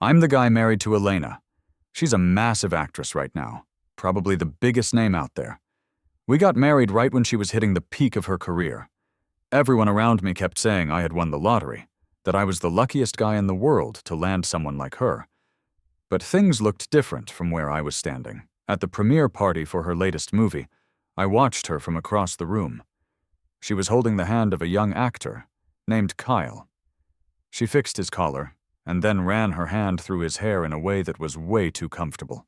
I'm the guy married to Elena. She's a massive actress right now, probably the biggest name out there. We got married right when she was hitting the peak of her career. Everyone around me kept saying I had won the lottery, that I was the luckiest guy in the world to land someone like her. But things looked different from where I was standing. At the premiere party for her latest movie, I watched her from across the room. She was holding the hand of a young actor named Kyle. She fixed his collar and then ran her hand through his hair in a way that was way too comfortable.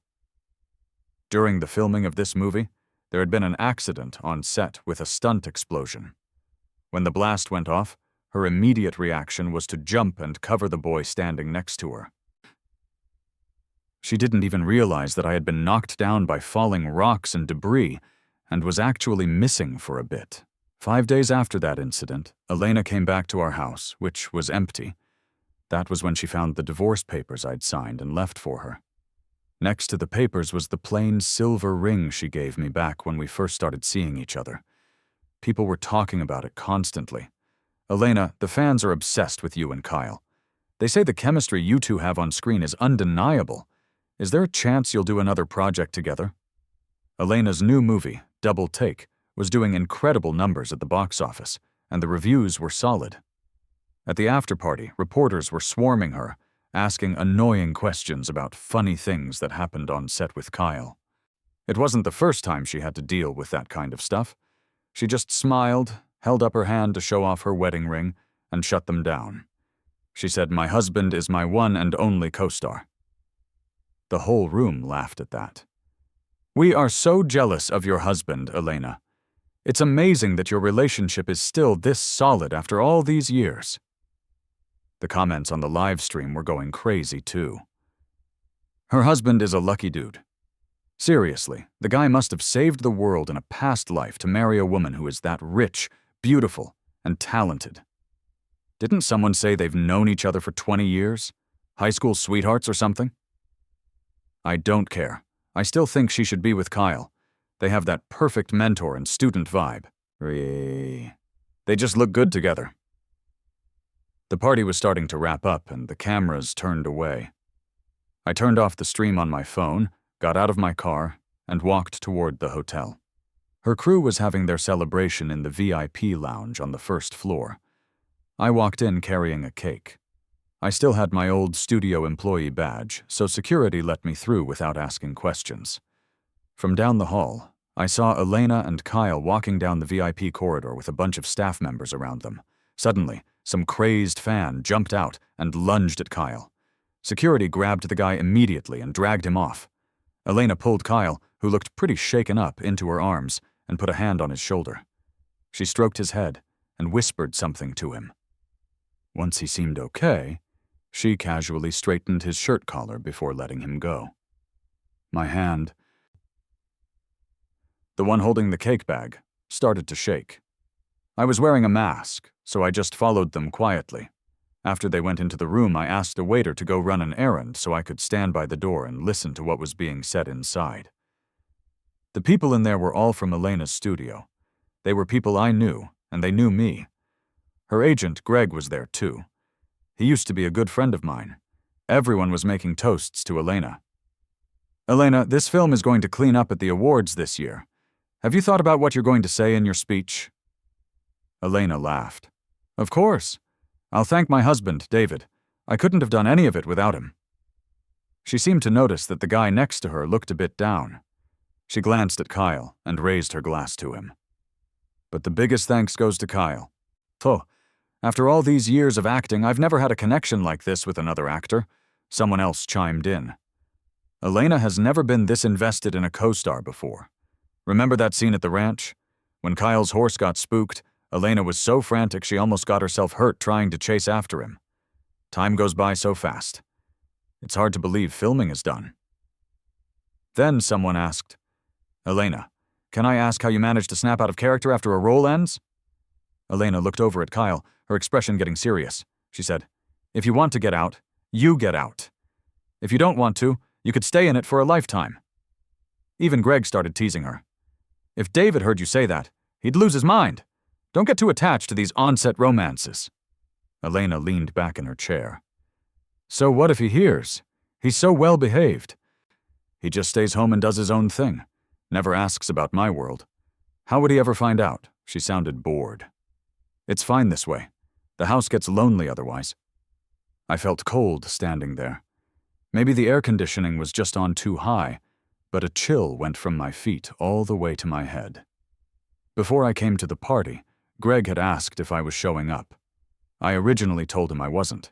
During the filming of this movie, there had been an accident on set with a stunt explosion. When the blast went off, her immediate reaction was to jump and cover the boy standing next to her. She didn't even realize that I had been knocked down by falling rocks and debris and was actually missing for a bit. 5 days after that incident, Elena came back to our house, which was empty. That was when she found the divorce papers I'd signed and left for her. Next to the papers was the plain silver ring she gave me back when we first started seeing each other. People were talking about it constantly. Elena, the fans are obsessed with you and Kyle. They say the chemistry you two have on screen is undeniable. Is there a chance you'll do another project together? Elena's new movie, Double Take, was doing incredible numbers at the box office, and the reviews were solid. At the after-party, reporters were swarming her, asking annoying questions about funny things that happened on set with Kyle. It wasn't the first time she had to deal with that kind of stuff. She just smiled, held up her hand to show off her wedding ring, and shut them down. She said, "My husband is my one and only co-star." The whole room laughed at that. "We are so jealous of your husband, Elena. It's amazing that your relationship is still this solid after all these years." The comments on the live stream were going crazy too. Her husband is a lucky dude. Seriously, the guy must have saved the world in a past life to marry a woman who is that rich, beautiful, and talented. Didn't someone say they've known each other for 20 years? High school sweethearts or something? I don't care. I still think she should be with Kyle. They have that perfect mentor and student vibe. They just look good together. The party was starting to wrap up and the cameras turned away. I turned off the stream on my phone, got out of my car, and walked toward the hotel. Her crew was having their celebration in the VIP lounge on the first floor. I walked in carrying a cake. I still had my old studio employee badge, so security let me through without asking questions. From down the hall, I saw Elena and Kyle walking down the VIP corridor with a bunch of staff members around them. Suddenly, some crazed fan jumped out and lunged at Kyle. Security grabbed the guy immediately and dragged him off. Elena pulled Kyle, who looked pretty shaken up, into her arms and put a hand on his shoulder. She stroked his head and whispered something to him. Once he seemed okay, she casually straightened his shirt collar before letting him go. My hand, the one holding the cake bag, started to shake. I was wearing a mask, so I just followed them quietly. After they went into the room, I asked a waiter to go run an errand so I could stand by the door and listen to what was being said inside. The people in there were all from Elena's studio. They were people I knew, and they knew me. Her agent, Greg, was there too. He used to be a good friend of mine. Everyone was making toasts to Elena. "Elena, this film is going to clean up at the awards this year. Have you thought about what you're going to say in your speech?" Elena laughed. "Of course. I'll thank my husband, David. I couldn't have done any of it without him." She seemed to notice that the guy next to her looked a bit down. She glanced at Kyle and raised her glass to him. "But the biggest thanks goes to Kyle. After all these years of acting, I've never had a connection like this with another actor." Someone else chimed in. "Elena has never been this invested in a co-star before. Remember that scene at the ranch? When Kyle's horse got spooked, Elena was so frantic she almost got herself hurt trying to chase after him. Time goes by so fast. It's hard to believe filming is done." Then someone asked, "Elena, can I ask how you managed to snap out of character after a role ends?" Elena looked over at Kyle, her expression getting serious. She said, "If you want to get out, you get out. If you don't want to, you could stay in it for a lifetime." Even Greg started teasing her. "If David heard you say that, he'd lose his mind. Don't get too attached to these on-set romances." Elena leaned back in her chair. So what if he hears? He's so well behaved. He just stays home and does his own thing. Never asks about my world. How would he ever find out? She sounded bored. It's fine this way. The house gets lonely otherwise. I felt cold standing there. Maybe the air conditioning was just on too high, but a chill went from my feet all the way to my head. Before I came to the party, Greg had asked if I was showing up. I originally told him I wasn't.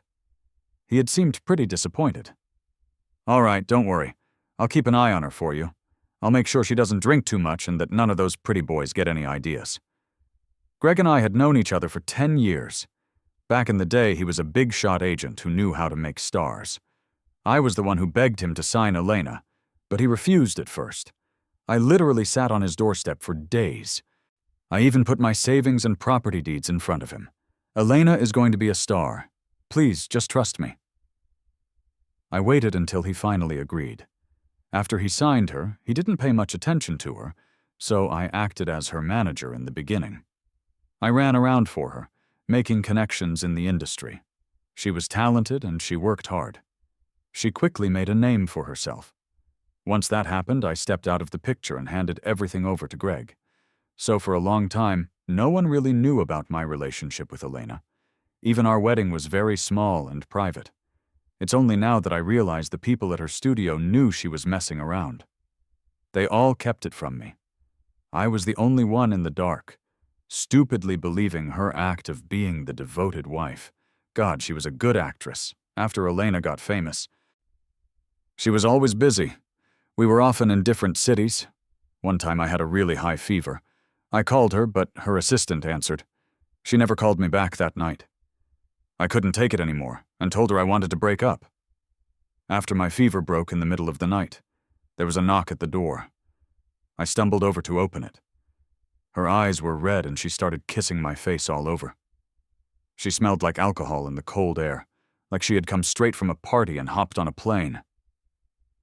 He had seemed pretty disappointed. All right, don't worry. I'll keep an eye on her for you. I'll make sure she doesn't drink too much and that none of those pretty boys get any ideas. Greg and I had known each other for 10 years. Back in the day, he was a big-shot agent who knew how to make stars. I was the one who begged him to sign Elena, but he refused at first. I literally sat on his doorstep for days. I even put my savings and property deeds in front of him. Elena is going to be a star. Please, just trust me. I waited until he finally agreed. After he signed her, he didn't pay much attention to her, so I acted as her manager in the beginning. I ran around for her, making connections in the industry. She was talented and she worked hard. She quickly made a name for herself. Once that happened, I stepped out of the picture and handed everything over to Greg. So for a long time, no one really knew about my relationship with Elena. Even our wedding was very small and private. It's only now that I realize the people at her studio knew she was messing around. They all kept it from me. I was the only one in the dark, stupidly believing her act of being the devoted wife. God, she was a good actress, after Elena got famous. She was always busy. We were often in different cities. One time I had a really high fever. I called her, but her assistant answered. She never called me back that night. I couldn't take it anymore, and told her I wanted to break up. After my fever broke in the middle of the night, there was a knock at the door. I stumbled over to open it. Her eyes were red and she started kissing my face all over. She smelled like alcohol in the cold air, like she had come straight from a party and hopped on a plane.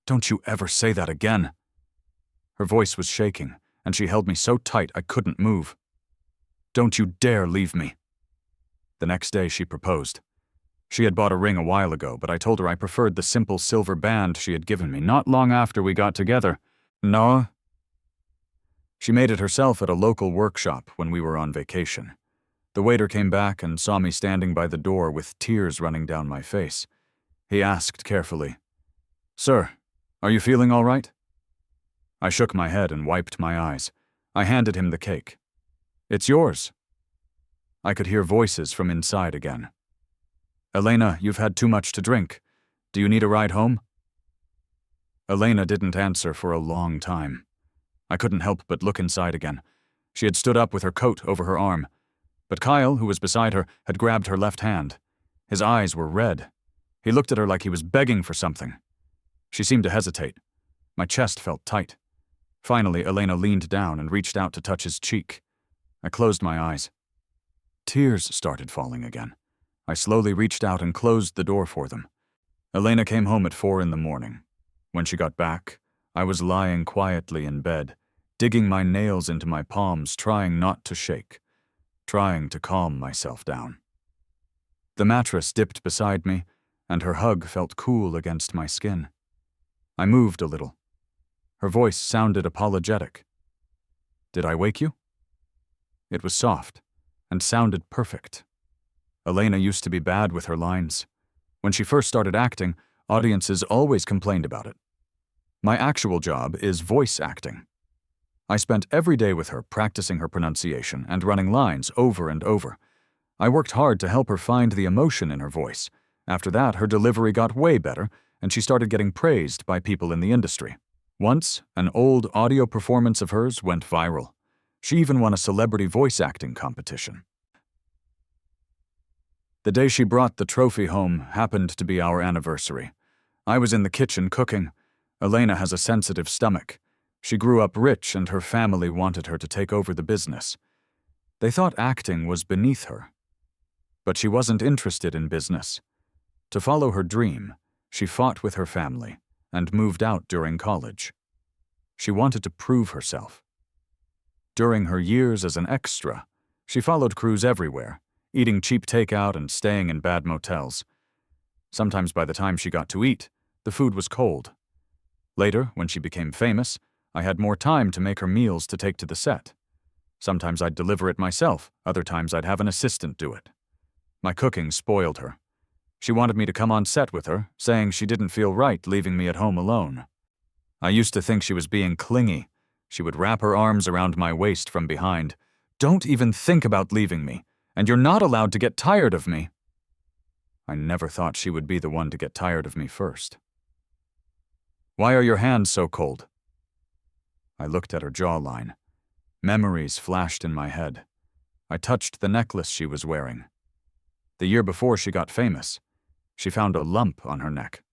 Don't you ever say that again. Her voice was shaking, and she held me so tight I couldn't move. Don't you dare leave me. The next day she proposed. She had bought a ring a while ago, but I told her I preferred the simple silver band she had given me not long after we got together. No. She made it herself at a local workshop when we were on vacation. The waiter came back and saw me standing by the door with tears running down my face. He asked carefully, "Sir, are you feeling all right?" I shook my head and wiped my eyes. I handed him the cake. "It's yours." I could hear voices from inside again. "Elena, you've had too much to drink. Do you need a ride home?" Elena didn't answer for a long time. I couldn't help but look inside again. She had stood up with her coat over her arm. But Kyle, who was beside her, had grabbed her left hand. His eyes were red. He looked at her like he was begging for something. She seemed to hesitate. My chest felt tight. Finally, Elena leaned down and reached out to touch his cheek. I closed my eyes. Tears started falling again. I slowly reached out and closed the door for them. Elena came home at 4 a.m. When she got back, I was lying quietly in bed, digging my nails into my palms, trying not to shake, trying to calm myself down. The mattress dipped beside me, and her hug felt cool against my skin. I moved a little. Her voice sounded apologetic. "Did I wake you?" It was soft and sounded perfect. Elena used to be bad with her lines. When she first started acting, audiences always complained about it. My actual job is voice acting. I spent every day with her practicing her pronunciation and running lines over and over. I worked hard to help her find the emotion in her voice. After that, her delivery got way better, and she started getting praised by people in the industry. Once, an old audio performance of hers went viral. She even won a celebrity voice acting competition. The day she brought the trophy home happened to be our anniversary. I was in the kitchen cooking. Elena has a sensitive stomach. She grew up rich and her family wanted her to take over the business. They thought acting was beneath her. But she wasn't interested in business. To follow her dream, she fought with her family and moved out during college. She wanted to prove herself. During her years as an extra, she followed crews everywhere, eating cheap takeout and staying in bad motels. Sometimes by the time she got to eat, the food was cold. Later, when she became famous, I had more time to make her meals to take to the set. Sometimes I'd deliver it myself, other times I'd have an assistant do it. My cooking spoiled her. She wanted me to come on set with her, saying she didn't feel right leaving me at home alone. I used to think she was being clingy. She would wrap her arms around my waist from behind. "Don't even think about leaving me, and you're not allowed to get tired of me." I never thought she would be the one to get tired of me first. "Why are your hands so cold?" I looked at her jawline. Memories flashed in my head. I touched the necklace she was wearing. The year before she got famous, she found a lump on her neck.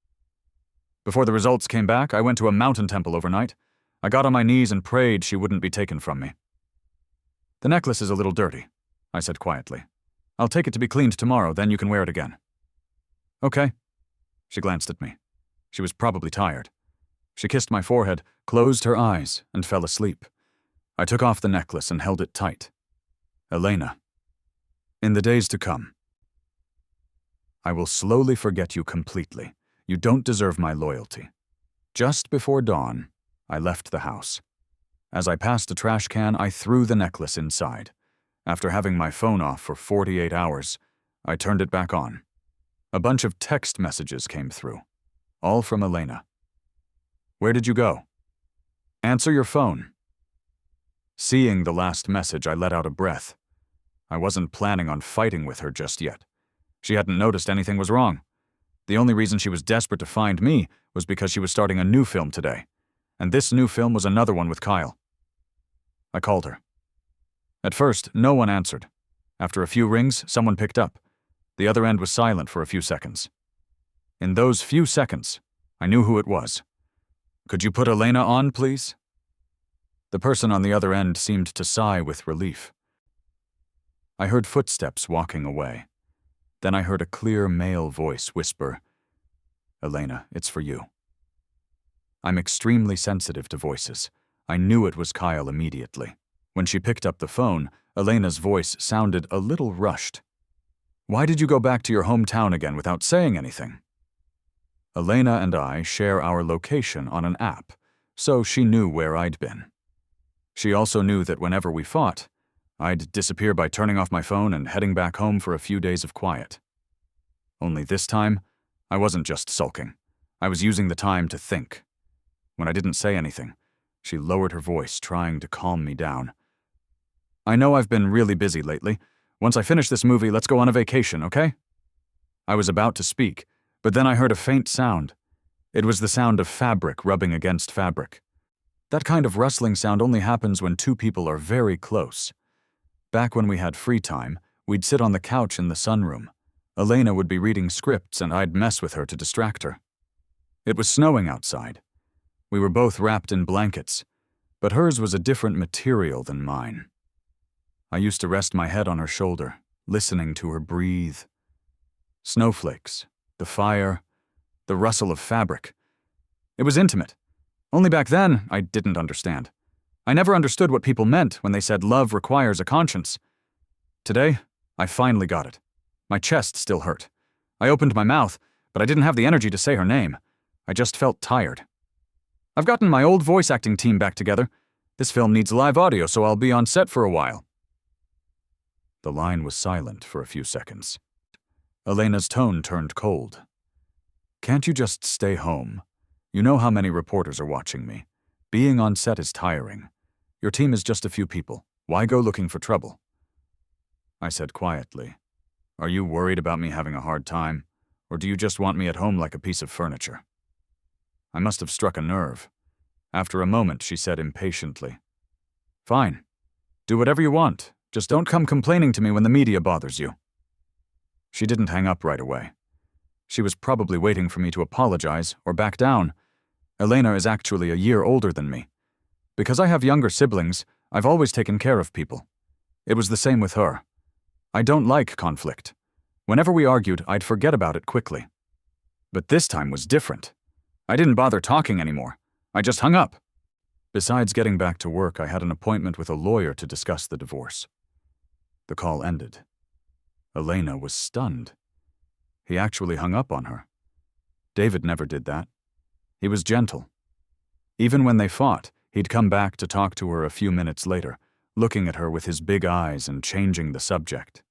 Before the results came back, I went to a mountain temple overnight. I got on my knees and prayed she wouldn't be taken from me. "The necklace is a little dirty," I said quietly. "I'll take it to be cleaned tomorrow, then you can wear it again." "Okay." She glanced at me. She was probably tired. She kissed my forehead, closed her eyes, and fell asleep. I took off the necklace and held it tight. "Elena, in the days to come, I will slowly forget you completely. You don't deserve my loyalty." Just before dawn, I left the house. As I passed a trash can, I threw the necklace inside. After having my phone off for 48 hours, I turned it back on. A bunch of text messages came through, all from Elena. "Where did you go? Answer your phone." Seeing the last message, I let out a breath. I wasn't planning on fighting with her just yet. She hadn't noticed anything was wrong. The only reason she was desperate to find me was because she was starting a new film today, and this new film was another one with Kyle. I called her. At first, no one answered. After a few rings, someone picked up. The other end was silent for a few seconds. In those few seconds, I knew who it was. "Could you put Elena on, please?" The person on the other end seemed to sigh with relief. I heard footsteps walking away. Then I heard a clear male voice whisper, "Elena, it's for you." I'm extremely sensitive to voices. I knew it was Kyle immediately. When she picked up the phone, Elena's voice sounded a little rushed. "Why did you go back to your hometown again without saying anything?" Elena and I share our location on an app, so she knew where I'd been. She also knew that whenever we fought, I'd disappear by turning off my phone and heading back home for a few days of quiet. Only this time, I wasn't just sulking. I was using the time to think. When I didn't say anything, she lowered her voice, trying to calm me down. "I know I've been really busy lately. Once I finish this movie, let's go on a vacation, okay?" I was about to speak, but then I heard a faint sound. It was the sound of fabric rubbing against fabric. That kind of rustling sound only happens when two people are very close. Back when we had free time, we'd sit on the couch in the sunroom. Elena would be reading scripts and I'd mess with her to distract her. It was snowing outside. We were both wrapped in blankets, but hers was a different material than mine. I used to rest my head on her shoulder, listening to her breathe. Snowflakes, the fire, the rustle of fabric. It was intimate. Only back then, I didn't understand. I never understood what people meant when they said love requires a conscience. Today, I finally got it. My chest still hurt. I opened my mouth, but I didn't have the energy to say her name. I just felt tired. "I've gotten my old voice acting team back together. This film needs live audio, so I'll be on set for a while." The line was silent for a few seconds. Elena's tone turned cold. "Can't you just stay home? You know how many reporters are watching me. Being on set is tiring. Your team is just a few people. Why go looking for trouble?" I said quietly, "Are you worried about me having a hard time, or do you just want me at home like a piece of furniture?" I must have struck a nerve. After a moment, she said impatiently, "Fine. Do whatever you want. Just don't come complaining to me when the media bothers you." She didn't hang up right away. She was probably waiting for me to apologize or back down. Elena is actually a year older than me. Because I have younger siblings, I've always taken care of people. It was the same with her. I don't like conflict. Whenever we argued, I'd forget about it quickly. But this time was different. I didn't bother talking anymore. I just hung up. Besides getting back to work, I had an appointment with a lawyer to discuss the divorce. The call ended. Elena was stunned. He actually hung up on her, David never did that. He was gentle. Even when they fought, he'd come back to talk to her a few minutes later, looking at her with his big eyes and changing the subject.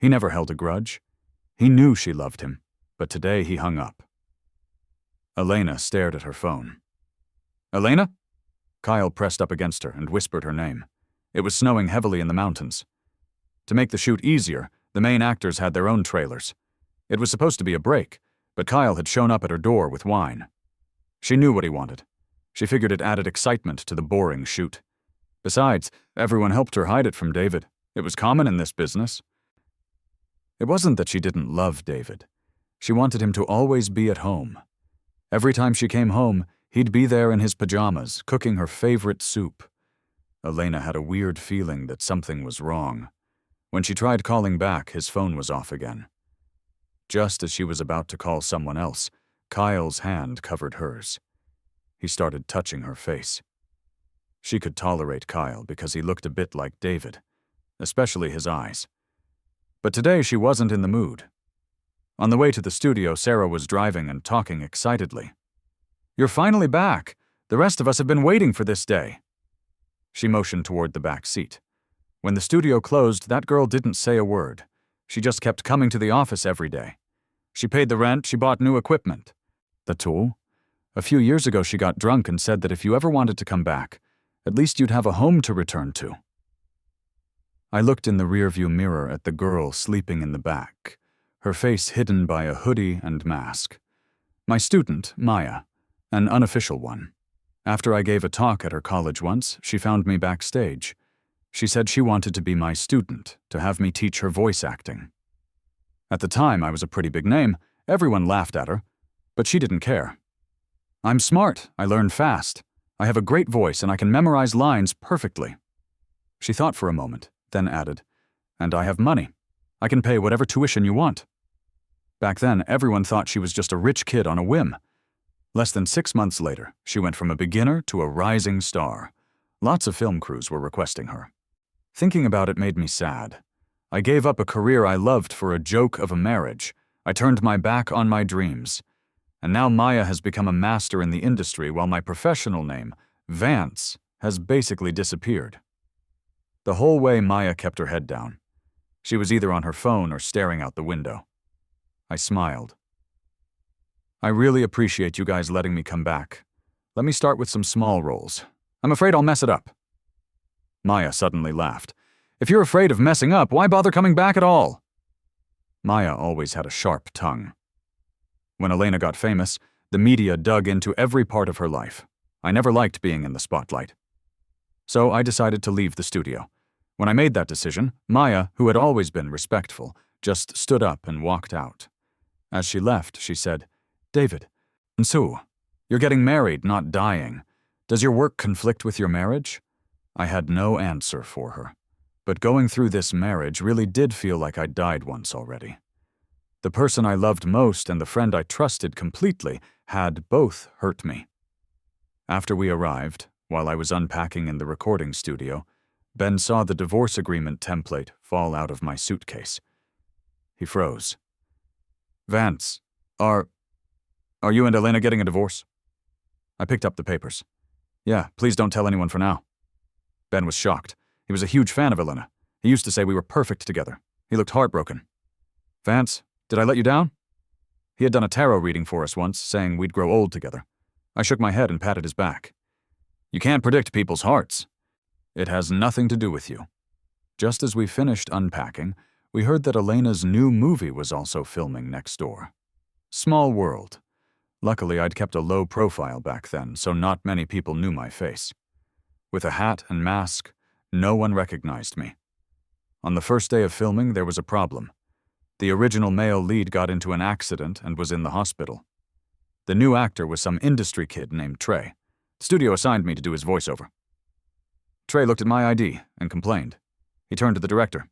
He never held a grudge. He knew she loved him, but today he hung up. Elena stared at her phone. "Elena?" Kyle pressed up against her and whispered her name. It was snowing heavily in the mountains. To make the shoot easier, the main actors had their own trailers. It was supposed to be a break, but Kyle had shown up at her door with wine. She knew what he wanted. She figured it added excitement to the boring shoot. Besides, everyone helped her hide it from David. It was common in this business. It wasn't that she didn't love David. She wanted him to always be at home. Every time she came home, he'd be there in his pajamas, cooking her favorite soup. Elena had a weird feeling that something was wrong. When she tried calling back, his phone was off again. Just as she was about to call someone else, Kyle's hand covered hers. He started touching her face. She could tolerate Kyle because he looked a bit like David, especially his eyes. But today she wasn't in the mood. On the way to the studio, Sarah was driving and talking excitedly. "You're finally back. The rest of us have been waiting for this day." She motioned toward the back seat. When the studio closed, that girl didn't say a word. She just kept coming to the office every day. She paid the rent, she bought new equipment. The tool? A few years ago she got drunk and said that if you ever wanted to come back, at least you'd have a home to return to. I looked in the rearview mirror at the girl sleeping in the back, her face hidden by a hoodie and mask. My student, Maya, an unofficial one. After I gave a talk at her college once, she found me backstage. She said she wanted to be my student, to have me teach her voice acting. At the time, I was a pretty big name. Everyone laughed at her, but she didn't care. "I'm smart. I learn fast. I have a great voice and I can memorize lines perfectly." She thought for a moment, then added, "And I have money. I can pay whatever tuition you want." Back then, everyone thought she was just a rich kid on a whim. Less than 6 months later, she went from a beginner to a rising star. Lots of film crews were requesting her. Thinking about it made me sad. I gave up a career I loved for a joke of a marriage. I turned my back on my dreams. And now Maya has become a master in the industry while my professional name, Vance, has basically disappeared. The whole way Maya kept her head down. She was either on her phone or staring out the window. I smiled. "I really appreciate you guys letting me come back. Let me start with some small roles. I'm afraid I'll mess it up." Maya suddenly laughed. "If you're afraid of messing up, why bother coming back at all?" Maya always had a sharp tongue. When Elena got famous, the media dug into every part of her life. I never liked being in the spotlight. So I decided to leave the studio. When I made that decision, Maya, who had always been respectful, just stood up and walked out. As she left, she said, "David, Sue, you're getting married, not dying. Does your work conflict with your marriage?" I had no answer for her. But going through this marriage really did feel like I'd died once already. The person I loved most and the friend I trusted completely had both hurt me. After we arrived, while I was unpacking in the recording studio, Ben saw the divorce agreement template fall out of my suitcase. He froze. "Vance, are you and Elena getting a divorce?" I picked up the papers. "Yeah, please don't tell anyone for now." Ben was shocked. He was a huge fan of Elena. He used to say we were perfect together. He looked heartbroken. "Vance, did I let you down?" He had done a tarot reading for us once, saying we'd grow old together. I shook my head and patted his back. "You can't predict people's hearts. It has nothing to do with you." Just as we finished unpacking, we heard that Elena's new movie was also filming next door. Small world. Luckily, I'd kept a low profile back then, so not many people knew my face. With a hat and mask, no one recognized me. On the first day of filming, there was a problem. The original male lead got into an accident and was in the hospital. The new actor was some industry kid named Trey. The studio assigned me to do his voiceover. Trey looked at my ID and complained. He turned to the director.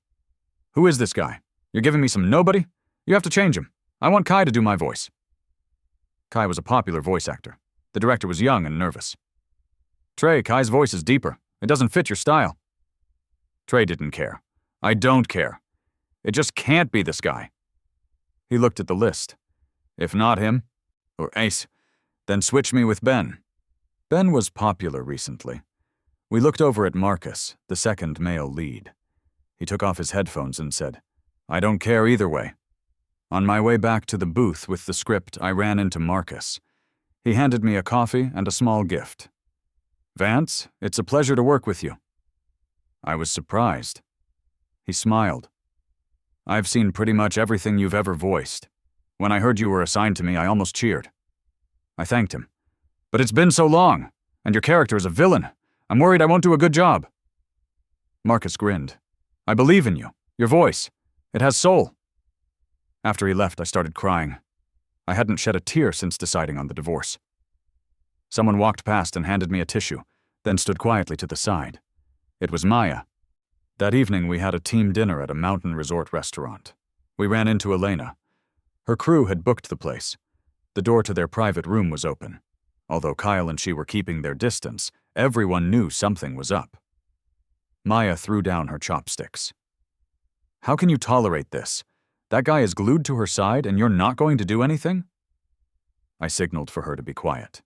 "Who is this guy? You're giving me some nobody? You have to change him. I want Kai to do my voice." Kai was a popular voice actor. The director was young and nervous. "Trey, Kai's voice is deeper. It doesn't fit your style." Trey didn't care. I don't care. It just can't be this guy. He looked at the list. If not him, Or Ace. Then switch me with Ben. Ben was popular recently. We looked over at Marcus, the second male lead. He took off his headphones and said, I don't care either way. On my way back to the booth with the script, I ran into Marcus. He handed me a coffee and a small gift. Vance, it's a pleasure to work with you. I was surprised. He smiled. I've seen pretty much everything you've ever voiced. When I heard you were assigned to me, I almost cheered. I thanked him. But it's been so long, and your character is a villain. I'm worried I won't do a good job. Marcus grinned. I believe in you. Your voice. It has soul. After he left, I started crying. I hadn't shed a tear since deciding on the divorce. Someone walked past and handed me a tissue, then stood quietly to the side. It was Maya. That evening, we had a team dinner at a mountain resort restaurant. We ran into Elena. Her crew had booked the place. The door to their private room was open. Although Kyle and she were keeping their distance, everyone knew something was up. Maya threw down her chopsticks. How can you tolerate this? That guy is glued to her side and you're not going to do anything? I signaled for her to be quiet.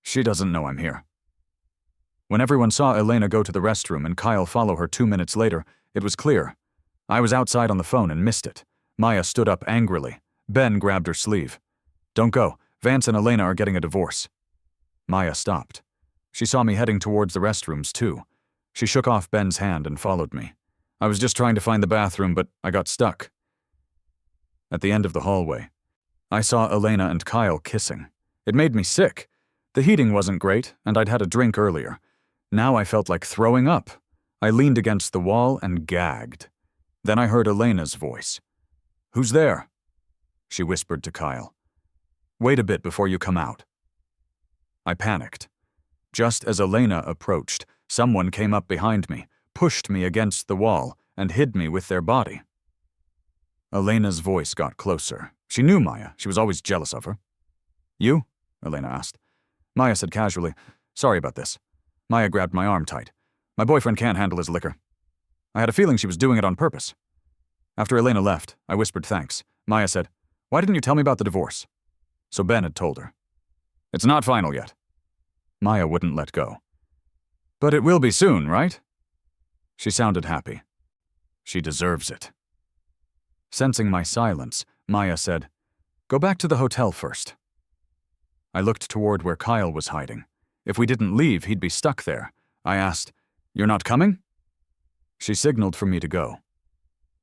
She doesn't know I'm here. When everyone saw Elena go to the restroom and Kyle follow her 2 minutes later, it was clear. I was outside on the phone and missed it. Maya stood up angrily. Ben grabbed her sleeve. Don't go. Vance and Elena are getting a divorce. Maya stopped. She saw me heading towards the restrooms, too. She shook off Ben's hand and followed me. I was just trying to find the bathroom, but I got stuck. At the end of the hallway, I saw Elena and Kyle kissing. It made me sick. The heating wasn't great, and I'd had a drink earlier. Now I felt like throwing up. I leaned against the wall and gagged. Then I heard Elena's voice. Who's there? She whispered to Kyle. Wait a bit before you come out. I panicked. Just as Elena approached, someone came up behind me, pushed me against the wall, and hid me with their body. Elena's voice got closer. She knew Maya. She was always jealous of her. You? Elena asked. Maya said casually, sorry about this. Maya grabbed my arm tight. My boyfriend can't handle his liquor. I had a feeling she was doing it on purpose. After Elena left, I whispered thanks. Maya said, why didn't you tell me about the divorce? So Ben had told her. It's not final yet. Maya wouldn't let go. But it will be soon, right? She sounded happy. She deserves it. Sensing my silence, Maya said, go back to the hotel first. I looked toward where Kyle was hiding. If we didn't leave, he'd be stuck there. I asked, you're not coming? She signaled for me to go.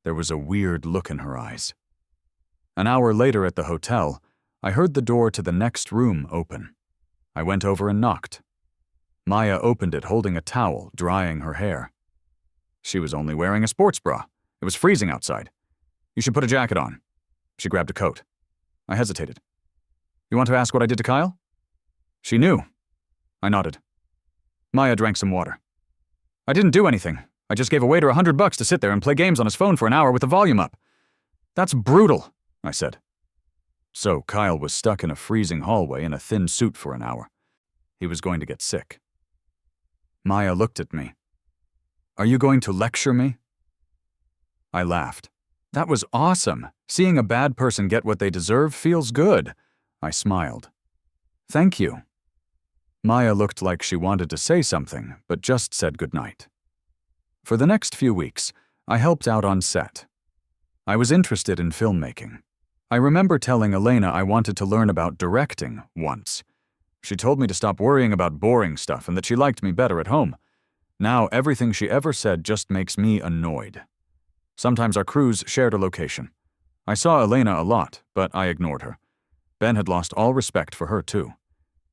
There was a weird look in her eyes. An hour later at the hotel, I heard the door to the next room open. I went over and knocked. Maya opened it holding a towel, drying her hair. She was only wearing a sports bra. It was freezing outside. You should put a jacket on. She grabbed a coat. I hesitated. You want to ask what I did to Kyle? She knew. I nodded. Maya drank some water. I didn't do anything. I just gave a waiter $100 to sit there and play games on his phone for an hour with the volume up. That's brutal, I said. So Kyle was stuck in a freezing hallway in a thin suit for an hour. He was going to get sick. Maya looked at me. Are you going to lecture me? I laughed. That was awesome. Seeing a bad person get what they deserve feels good. I smiled. Thank you. Maya looked like she wanted to say something, but just said goodnight. For the next few weeks, I helped out on set. I was interested in filmmaking. I remember telling Elena I wanted to learn about directing once. She told me to stop worrying about boring stuff and that she liked me better at home. Now everything she ever said just makes me annoyed. Sometimes our crews shared a location. I saw Elena a lot, but I ignored her. Ben had lost all respect for her, too.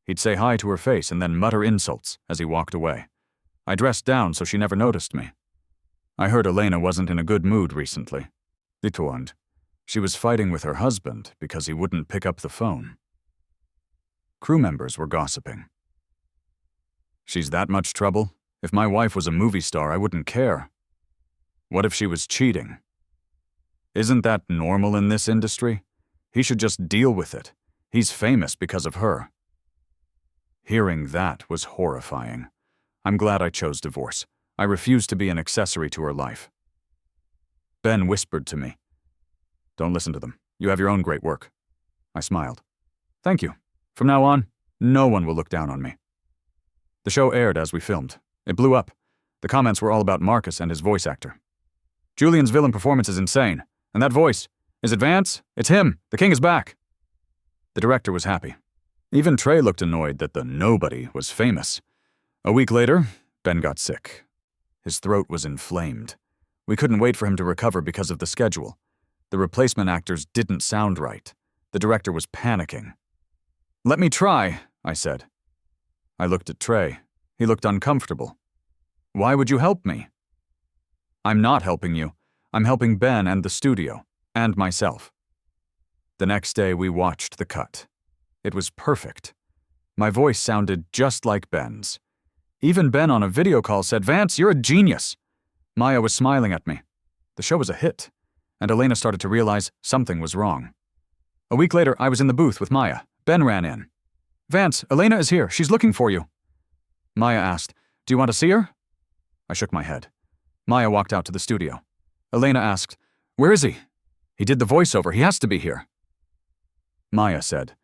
He'd say hi to her face and then mutter insults as he walked away. I dressed down so she never noticed me. I heard Elena wasn't in a good mood recently. She was fighting with her husband because he wouldn't pick up the phone. Crew members were gossiping. She's that much trouble? If my wife was a movie star, I wouldn't care. What if she was cheating? Isn't that normal in this industry? He should just deal with it. He's famous because of her. Hearing that was horrifying. I'm glad I chose divorce. I refused to be an accessory to her life. Ben whispered to me, don't listen to them. You have your own great work. I smiled. Thank you. From now on, no one will look down on me. The show aired as we filmed. It blew up. The comments were all about Marcus and his voice actor. Julian's villain performance is insane. And that voice, is it Vance? It's him. The king is back. The director was happy. Even Trey looked annoyed that the nobody was famous. A week later, Ben got sick. His throat was inflamed. We couldn't wait for him to recover because of the schedule. The replacement actors didn't sound right. The director was panicking. "Let me try," I said. I looked at Trey. He looked uncomfortable. "Why would you help me?" "I'm not helping you. I'm helping Ben and the studio, and myself." The next day we watched the cut. It was perfect. My voice sounded just like Ben's. Even Ben on a video call said, "Vance, you're a genius." Maya was smiling at me. The show was a hit, and Elena started to realize something was wrong. A week later, I was in the booth with Maya. Ben ran in. "Vance, Elena is here. She's looking for you." Maya asked, "Do you want to see her?" I shook my head. Maya walked out to the studio. Elena asked, "Where is he? He did the voiceover. He has to be here." Maya said,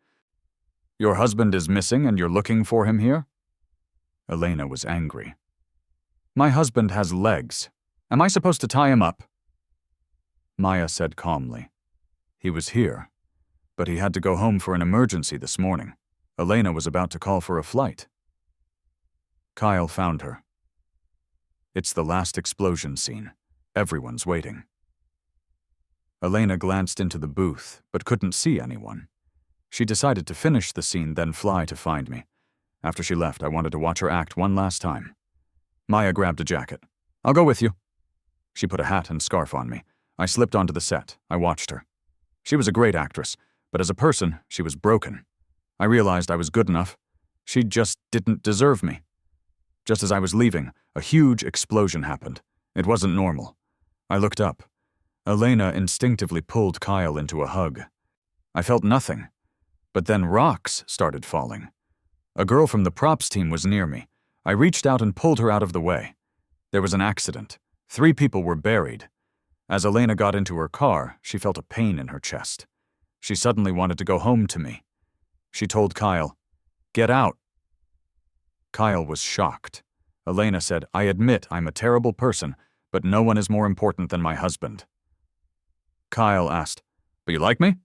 "Your husband is missing and you're looking for him here?" Elena was angry. "My husband has legs. Am I supposed to tie him up?" Maya said calmly, "He was here, but he had to go home for an emergency this morning. Elena was about to call for a flight." Kyle found her. It's the last explosion scene. Everyone's waiting. Elena glanced into the booth, but couldn't see anyone. She decided to finish the scene, then fly to find me. After she left, I wanted to watch her act one last time. Maya grabbed a jacket. "I'll go with you." She put a hat and scarf on me. I slipped onto the set. I watched her. She was a great actress, but as a person, she was broken. I realized I was good enough. She just didn't deserve me. Just as I was leaving, a huge explosion happened. It wasn't normal. I looked up. Elena instinctively pulled Kyle into a hug. I felt nothing. But then rocks started falling. A girl from the props team was near me. I reached out and pulled her out of the way. There was an accident. 3 people were buried. As Elena got into her car, she felt a pain in her chest. She suddenly wanted to go home to me. She told Kyle, "Get out." Kyle was shocked. Elena said, "I admit I'm a terrible person, but no one is more important than my husband." Kyle asked, "But you like me?"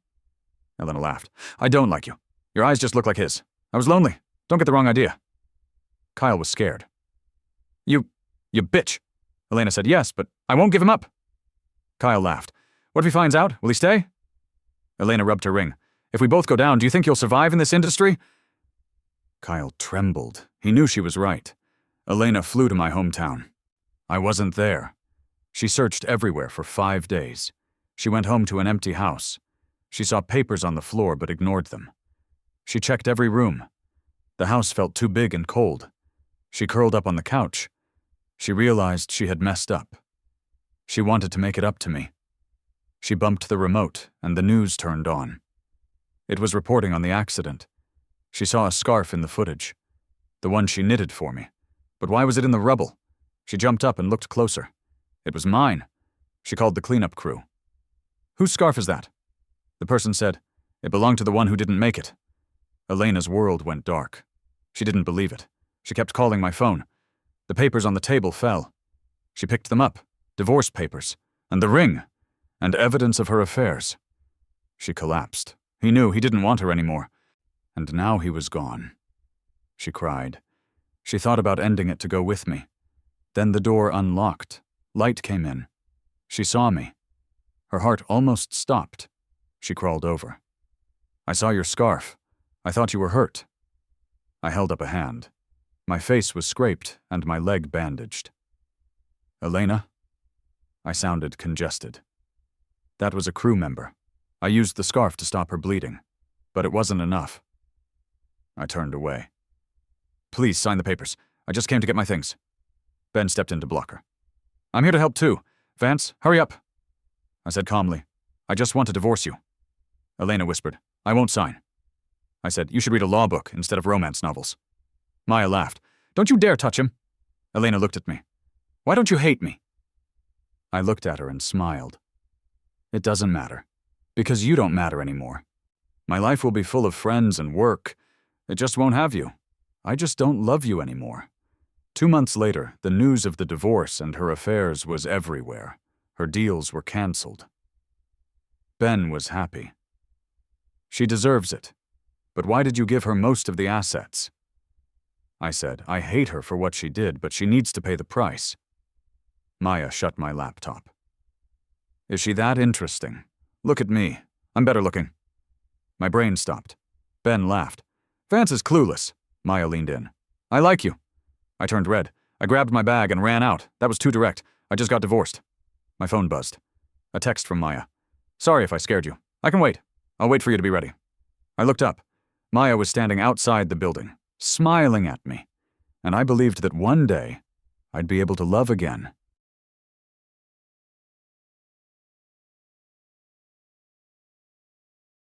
Elena laughed. "I don't like you. Your eyes just look like his. I was lonely. Don't get the wrong idea." Kyle was scared. You bitch." Elena said, "Yes, but I won't give him up." Kyle laughed. "What if he finds out? Will he stay?" Elena rubbed her ring. "If we both go down, do you think you'll survive in this industry?" Kyle trembled. He knew she was right. Elena flew to my hometown. I wasn't there. She searched everywhere for 5 days. She went home to an empty house. She saw papers on the floor but ignored them. She checked every room. The house felt too big and cold. She curled up on the couch. She realized she had messed up. She wanted to make it up to me. She bumped the remote, and the news turned on. It was reporting on the accident. She saw a scarf in the footage. The one she knitted for me. But why was it in the rubble? She jumped up and looked closer. It was mine. She called the cleanup crew. "Whose scarf is that?" The person said, "It belonged to the one who didn't make it." Elena's world went dark. She didn't believe it. She kept calling my phone. The papers on the table fell. She picked them up. Divorce papers. And the ring. And evidence of her affairs. She collapsed. He knew he didn't want her anymore. And now he was gone. She cried. She thought about ending it to go with me. Then the door unlocked. Light came in. She saw me. Her heart almost stopped. She crawled over. "I saw your scarf. I thought you were hurt." I held up a hand. My face was scraped and my leg bandaged. "Elena?" I sounded congested. "That was a crew member. I used the scarf to stop her bleeding, but it wasn't enough." I turned away. "Please sign the papers. I just came to get my things." Ben stepped in to block her. "I'm here to help too. Vance, hurry up." I said calmly, "I just want to divorce you." Elena whispered, "I won't sign." I said, "You should read a law book instead of romance novels." Maya laughed. "Don't you dare touch him." Elena looked at me. "Why don't you hate me?" I looked at her and smiled. "It doesn't matter, because you don't matter anymore." My life will be full of friends and work. It just won't have you. I just don't love you anymore." 2 months later, the news of the divorce and her affairs was everywhere. Her deals were canceled. Ben was happy. "She deserves it. But why did you give her most of the assets?" I said, "I hate her for what she did, but she needs to pay the price." Maya shut my laptop. "Is she that interesting? Look at me. I'm better looking." My brain stopped. Ben laughed. "Vance is clueless." Maya leaned in. "I like you." I turned red. I grabbed my bag and ran out. That was too direct. I just got divorced. My phone buzzed. A text from Maya. "Sorry if I scared you. I can wait. I'll wait for you to be ready." I looked up. Maya was standing outside the building, smiling at me, and I believed that one day I'd be able to love again.